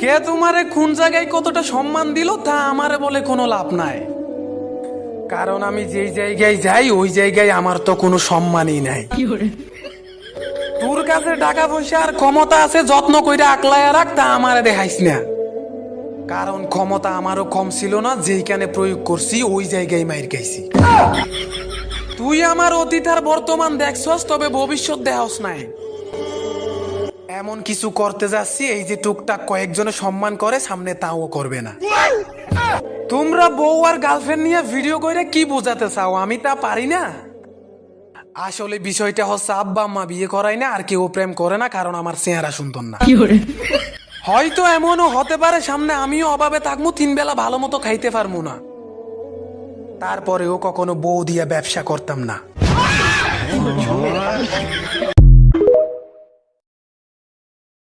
কে তোমারে কোন জায়গায় কতটা সম্মান দিল তা আমারে বলে কোনো লাভ নাই, কারণ আমি যেই জায়গায় যাই ওই জায়গায় আমার তো কোনো সম্মানই নাই। তোর কাছে টাকা পয়সা আর ক্ষমতা আছে, যত্ন কইরা আকলায়া রাখ, তা আমারে দেখাইস না, কারণ ক্ষমতা আমারও কম ছিল না, যেইখানে প্রয়োগ করছি ওই জায়গায় মাইর খাইছি। তুই আমার অতীত আর বর্তমান দেখছস, তবে ভবিষ্যৎ দেখাস নাই। এমন কিছু করতে যাচ্ছি এই যে টুকটাক কয়েকজনে সম্মান করে, সামনে তাও করবে না। তোমরা বউ আর গার্লফ্রেন্ড নিয়ে ভিডিও করে কি বোঝাতে চাও, আমি তা পারি না। আসলে বিষয়টা হচ্ছে আব্বা আম্মা বিয়ে করায় না, আর কেউ প্রেম করে না, কারণ আমার চেহারা সুন্দর না। হয়তো এমনও হতে পারে সামনে আমিও অভাবে থাকবো, 3 বেলা ভালো মতো খাইতে পারবো না, তারপরেও কখনো বউ দিয়ে ব্যবসা করতাম না।